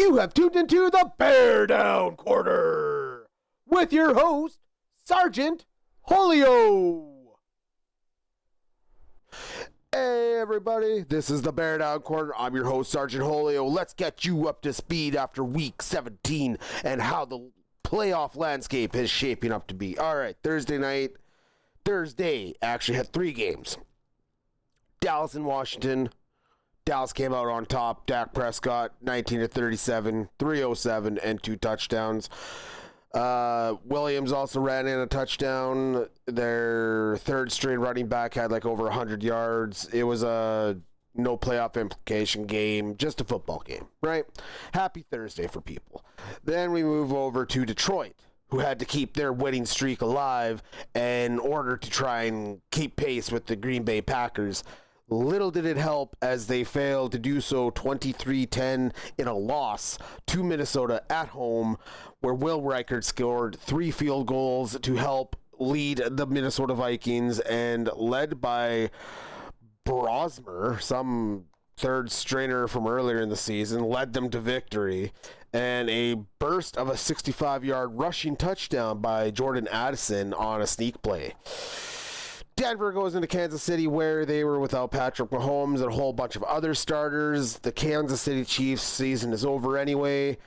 You have tuned into the BearDown Corner with your host, Sergeant Holio. Hey everybody, this is the BearDown Corner. I'm your host, Sergeant Holio. Let's get you up to speed after week 17 and how the playoff landscape is shaping up to be. Alright, Thursday actually had 3 games. Dallas and Washington. Dallas came out on top. Dak Prescott, 19-37, 307, and 2 touchdowns. Williams also ran in a touchdown. Their third string running back had like over 100 yards. It was a no playoff implication game, just a football game, right? Happy Thursday for people. Then we move over to Detroit, who had to keep their winning streak alive in order to try and keep pace with the Green Bay Packers. Little did it help as they failed to do so 23-10 in a loss to Minnesota at home, where Will Reichert scored 3 field goals to help lead the Minnesota Vikings, and led by Brosmer, some third stringer from earlier in the season, led them to victory. And a burst of a 65-yard rushing touchdown by Jordan Addison on a sneak play. Denver goes into Kansas City, where they were without Patrick Mahomes and a whole bunch of other starters. The Kansas City Chiefs season is over anyway.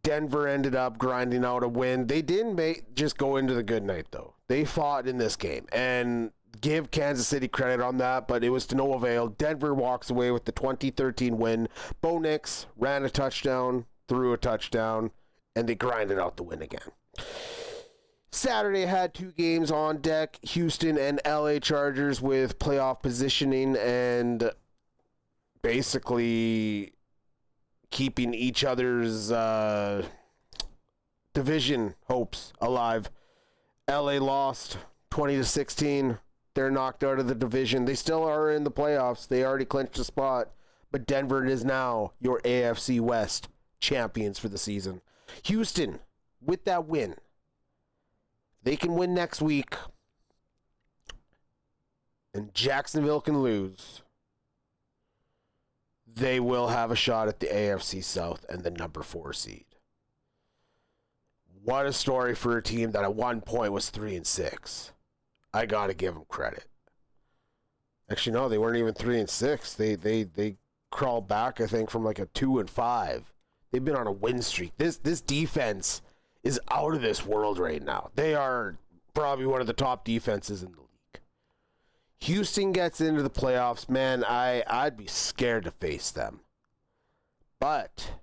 Denver ended up grinding out a win. They didn't just go into the good night, though. They fought in this game, and give Kansas City credit on that, but it was to no avail. Denver walks away with the 2013 win. Bo Nix ran a touchdown, threw a touchdown, and they grinded out the win again. Saturday had 2 games on deck, Houston and LA Chargers, with playoff positioning and basically keeping each other's division hopes alive. LA lost 20-16. They're knocked out of the division. They still are in the playoffs. They already clinched a spot, but Denver is now your AFC West champions for the season. Houston, with that win, they can win next week, and Jacksonville can lose. They will have a shot at the AFC South and the number 4 seed. What a story for a team that at one point was 3-6. I got to give them credit. Actually, no, they weren't even 3-6. They crawled back, I think, from like a 2-5. They've been on a win streak. This defense is out of this world right now. They are probably one of the top defenses in the league. Houston gets into the playoffs, man, I'd be scared to face them. But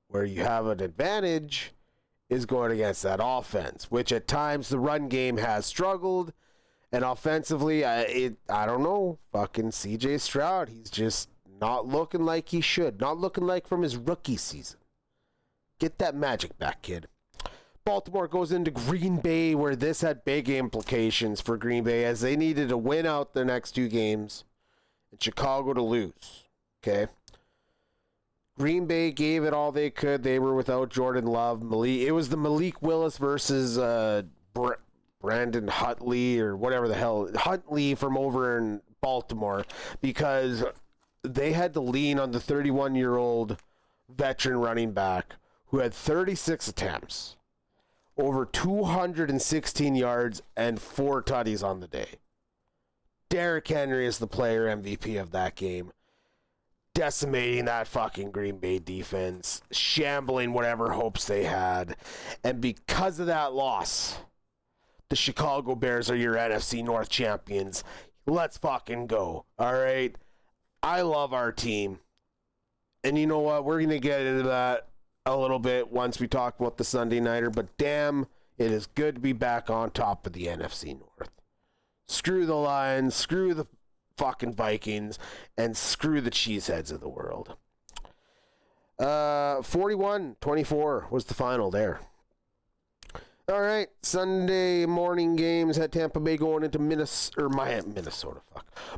where you have an advantage is going against that offense, which at times the run game has struggled. And offensively, I don't know, fucking CJ Stroud, he's just not looking like he should. Not looking like from his rookie season. Get that magic back, kid. Baltimore goes into Green Bay, where this had big implications for Green Bay, as they needed to win out their next 2 games and Chicago to lose. Okay. Green Bay gave it all they could. They were without Jordan Love. It was the Malik Willis versus Brandon Huntley, or whatever the hell, Huntley from over in Baltimore, because they had to lean on the 31-year-old veteran running back who had 36 attempts, over 216 yards, and 4 tutties on the day. Derrick Henry is the player MVP of that game, decimating that fucking Green Bay defense, shambling whatever hopes they had. And because of that loss, the Chicago Bears are your NFC North champions. Let's fucking go, all right? I love our team. And you know what? We're going to get into that a little bit once we talk about the Sunday Nighter, but damn, it is good to be back on top of the NFC North. Screw the Lions, screw the fucking Vikings, and screw the cheeseheads of the world. 41-24 was the final there. All right, Sunday morning games had Tampa Bay going into Minnesota,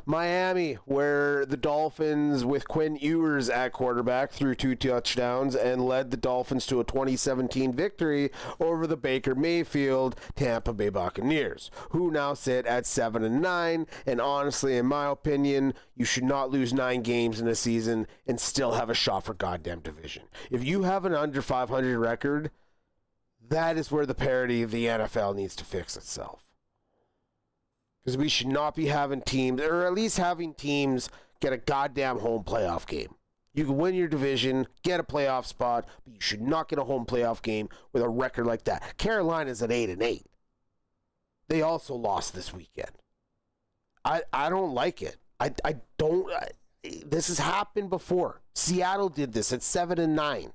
Miami, where the Dolphins with Quinn Ewers at quarterback threw 2 touchdowns and led the Dolphins to a 2017 victory over the Baker Mayfield Tampa Bay Buccaneers, who now sit at 7-9. And honestly, in my opinion, you should not lose 9 games in a season and still have a shot for goddamn division. If you have an under 500 record, that is where the parity of the NFL needs to fix itself. Because we should not be having teams, or at least having teams, get a goddamn home playoff game. You can win your division, get a playoff spot, but you should not get a home playoff game with a record like that. Carolina's at 8-8. They also lost this weekend. I don't like it. I don't. This has happened before. Seattle did this at 7-9.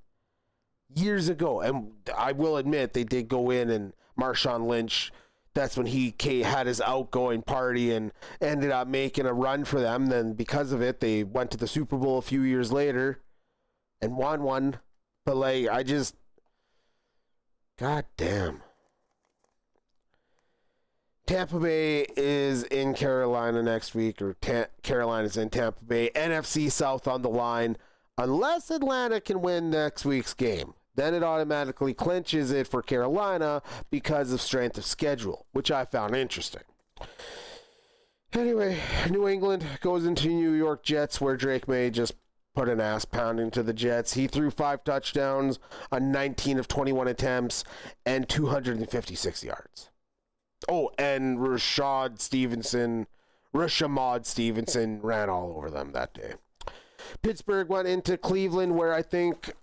Years ago, and I will admit they did go in, and Marshawn Lynch, that's when he had his outgoing party and ended up making a run for them. Then because of it, they went to the Super Bowl a few years later and won one. But god damn. Tampa Bay is in Carolina next week, or Carolina's in Tampa Bay. NFC South on the line. Unless Atlanta can win next week's game, then it automatically clinches it for Carolina because of strength of schedule, which I found interesting. Anyway, New England goes into New York Jets, where Drake May just put an ass pounding to the Jets. He threw 5 touchdowns on 19 of 21 attempts and 256 yards. Oh, and Rashad Stevenson ran all over them that day. Pittsburgh went into Cleveland, where I think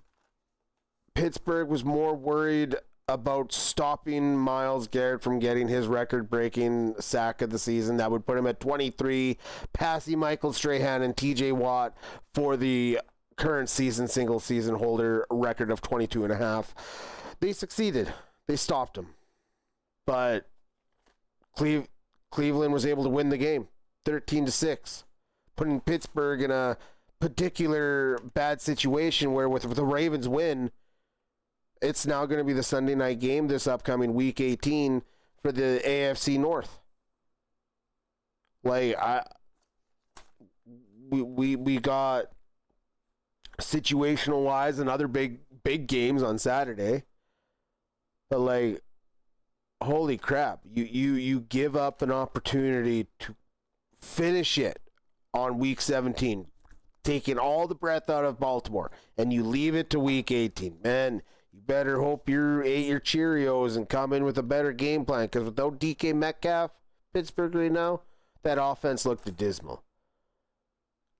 Pittsburgh was more worried about stopping Myles Garrett from getting his record-breaking sack of the season. That would put him at 23, passing Michael Strahan and TJ Watt for the current season single-season holder record of 22.5. They succeeded. They stopped him. But Cleveland was able to win the game, 13-6, putting Pittsburgh in a particular bad situation where with the Ravens win, it's now going to be the Sunday night game this upcoming week 18 for the AFC North. We got situational wise and other big games on Saturday. But holy crap, you give up an opportunity to finish it on week 17, taking all the breath out of Baltimore, and you leave it to week 18. Man, you better hope you ate your Cheerios and come in with a better game plan, because without DK Metcalf, Pittsburgh right now, that offense looked dismal.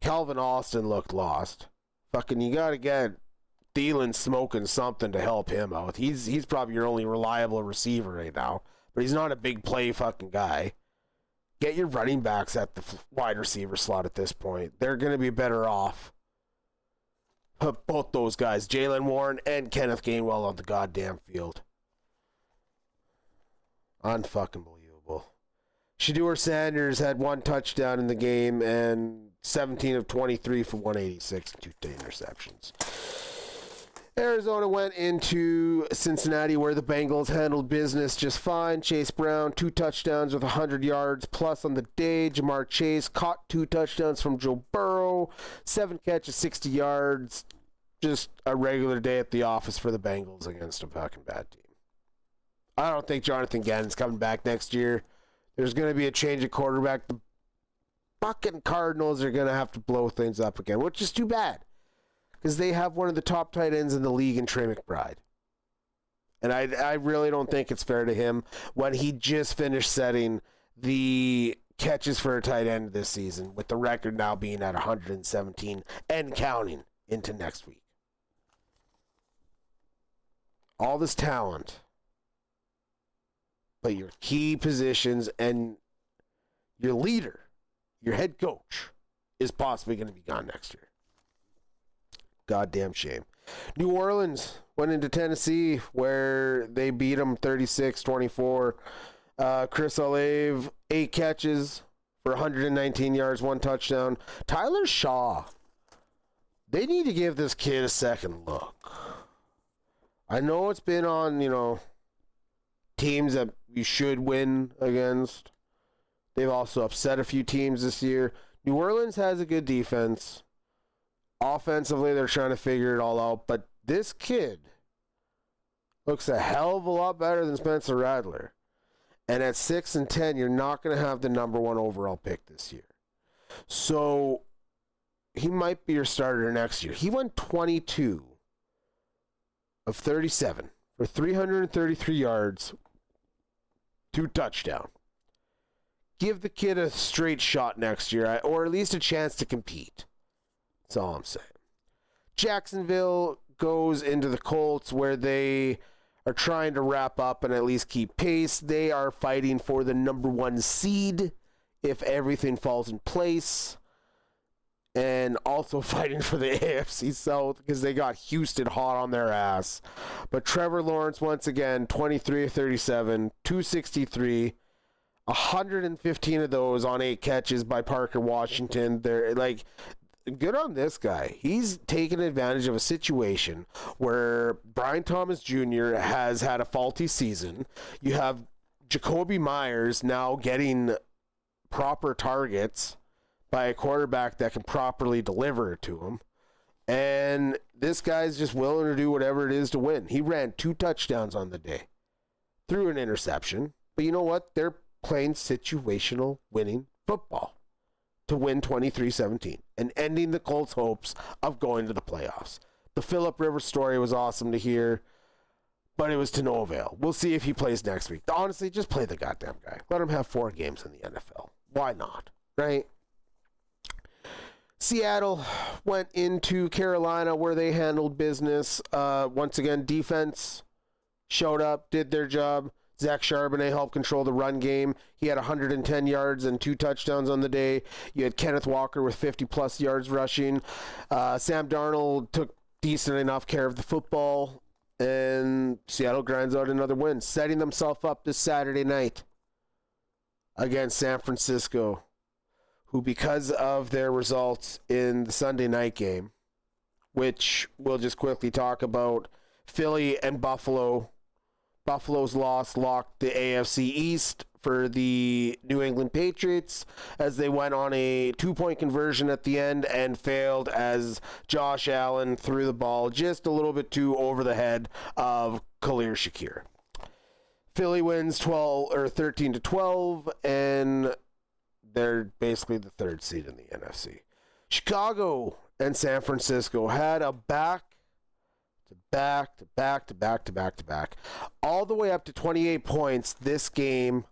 Calvin Austin looked lost. You got to get Thielen smoking something to help him out. He's probably your only reliable receiver right now, but he's not a big play fucking guy. Get your running backs at the wide receiver slot at this point. They're going to be better off. Put both those guys, Jaylen Warren and Kenneth Gainwell, on the goddamn field. Unfucking believable. Shedeur Sanders had 1 touchdown in the game and 17 of 23 for 186 and 2 interceptions. Arizona went into Cincinnati, where the Bengals handled business just fine. Chase Brown, 2 touchdowns with 100 yards plus on the day. Jamar Chase caught 2 touchdowns from Joe Burrow, 7 catches, 60 yards. Just a regular day at the office for the Bengals against a fucking bad team. I don't think Jonathan Gannon's coming back next year. There's going to be a change of quarterback. The fucking Cardinals are going to have to blow things up again, which is too bad, because they have one of the top tight ends in the league in Trey McBride. And I really don't think it's fair to him when he just finished setting the catches for a tight end this season, with the record now being at 117 and counting into next week. All this talent, but your key positions and your leader, your head coach, is possibly going to be gone next year. Goddamn shame. New Orleans went into Tennessee, where they beat them 36-24. Chris Olave, 8 catches for 119 yards, 1 touchdown. Tyler Shaw, they need to give this kid a second look. I know it's been on, teams that you should win against. They've also upset a few teams this year. New Orleans has a good defense. Offensively, they're trying to figure it all out. But this kid looks a hell of a lot better than Spencer Rattler. And at 6-10, you're not going to have the number 1 overall pick this year. So he might be your starter next year. He went 22 of 37 for 333 yards, 2 touchdowns. Give the kid a straight shot next year, or at least a chance to compete. That's all I'm saying. Jacksonville goes into the Colts, where they are trying to wrap up and at least keep pace. They are fighting for the number 1 seed if everything falls in place. And also fighting for the AFC South because they got Houston hot on their ass. But Trevor Lawrence, once again, 23 of 37, 263. 115 of those on 8 catches by Parker Washington. They're like, good on this guy. He's taken advantage of a situation where Brian Thomas Jr. has had a faulty season. You have Jacoby Myers now getting proper targets by a quarterback that can properly deliver it to him. And this guy's just willing to do whatever it is to win. He ran 2 touchdowns on the day. Threw an interception. But you know what? They're playing situational winning football to win 23-17 and ending the Colts' hopes of going to the playoffs. The Phillip Rivers story was awesome to hear, but it was to no avail. We'll see if he plays next week. Honestly, just play the goddamn guy. Let him have 4 games in the NFL. Why not? Right? Seattle went into Carolina, where they handled business. Once again, defense showed up, did their job. Zach Charbonnet helped control the run game. He had 110 yards and 2 touchdowns on the day. You had Kenneth Walker with 50-plus yards rushing. Sam Darnold took decent enough care of the football, and Seattle grinds out another win, setting themselves up this Saturday night against San Francisco, who, because of their results in the Sunday night game, which we'll just quickly talk about, Philly and Buffalo. Buffalo's loss locked the AFC East for the New England Patriots as they went on a 2-point conversion at the end and failed as Josh Allen threw the ball just a little bit too over the head of Khalil Shakir. Philly wins 13-12, and they're basically the 3rd seed in the NFC. Chicago and San Francisco had a back, all the way up to 28 points. This game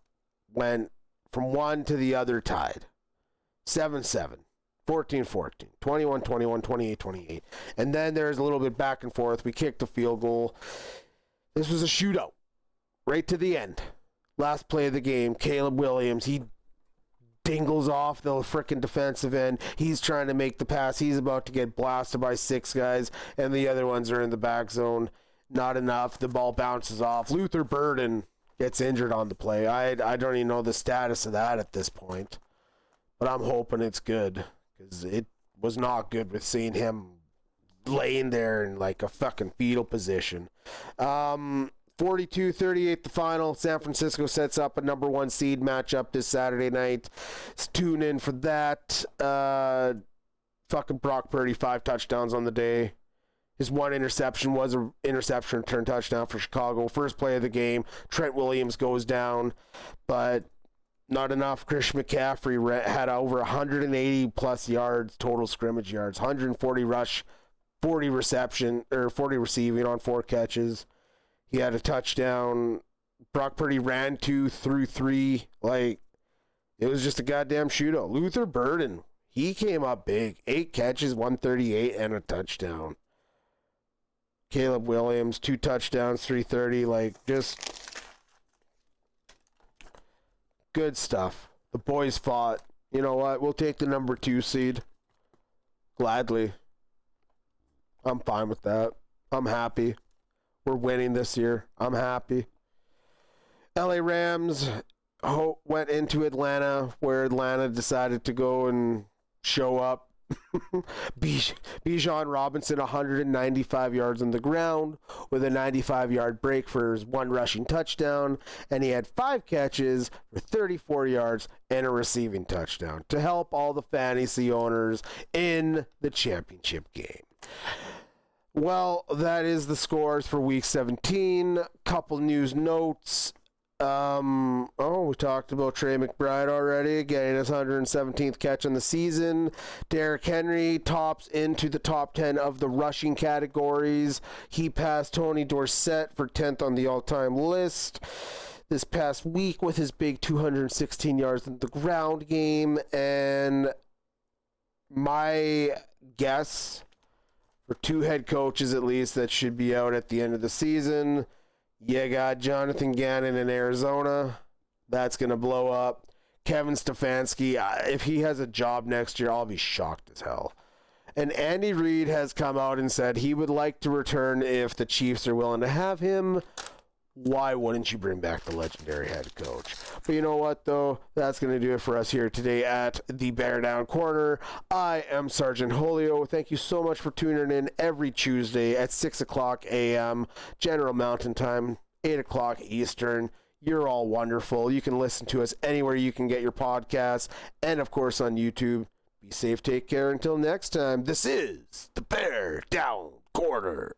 went from one to the other tied. 7-7, 14-14, 21-21, 28-28. And then there's a little bit back and forth. We kicked a field goal. This was a shootout right to the end. Last play of the game, Caleb Williams, he dingles off the frickin' defensive end. He's trying to make the pass. He's about to get blasted by 6 guys, and the other ones are in the back zone. Not enough. The ball bounces off. Luther Burden gets injured on the play. I don't even know the status of that at this point, but I'm hoping it's good, because it was not good with seeing him laying there in like a fucking fetal position. 42-38 the final. San Francisco sets up a number 1 seed matchup this Saturday night. Let's tune in for that. Fucking Brock Purdy, 5 touchdowns on the day. His 1 interception was an interception return touchdown for Chicago. First play of the game, Trent Williams goes down, but not enough. Christian McCaffrey had over 180 plus yards, total scrimmage yards, 140 rush, 40 receiving on 4 catches. He had a touchdown. Brock Purdy ran 2, threw 3. Like, it was just a goddamn shootout. Luther Burden, he came up big. 8 catches, 138, and a touchdown. Caleb Williams, 2 touchdowns, 330. Like, just good stuff. The boys fought. You know what? We'll take the number 2 seed. Gladly. I'm fine with that. I'm happy. We're winning this year. I'm happy. LA Rams went into Atlanta, where Atlanta decided to go and show up Bijan Robinson, 195 yards on the ground with a 95-yard break for his one rushing touchdown, and he had 5 catches for 34 yards and a receiving touchdown to help all the fantasy owners in the championship game. Well, that is the scores for Week 17. Couple news notes. We talked about Trey McBride already, getting his 117th catch on the season. Derrick Henry tops into the top 10 of the rushing categories. He passed Tony Dorsett for 10th on the all-time list this past week with his big 216 yards in the ground game. And my guess for 2 head coaches at least that should be out at the end of the season, you got Jonathan Gannon in Arizona. That's going to blow up. Kevin Stefanski, if he has a job next year, I'll be shocked as hell. And Andy Reid has come out and said he would like to return if the Chiefs are willing to have him. Why wouldn't you bring back the legendary head coach? But you know what, though? That's going to do it for us here today at the BearDown Corner. I am Sergeant Holio. Thank you so much for tuning in every Tuesday at 6 o'clock a.m. General Mountain Time, 8 o'clock Eastern. You're all wonderful. You can listen to us anywhere you can get your podcasts, and, of course, on YouTube. Be safe, take care. Until next time, this is the BearDown Corner.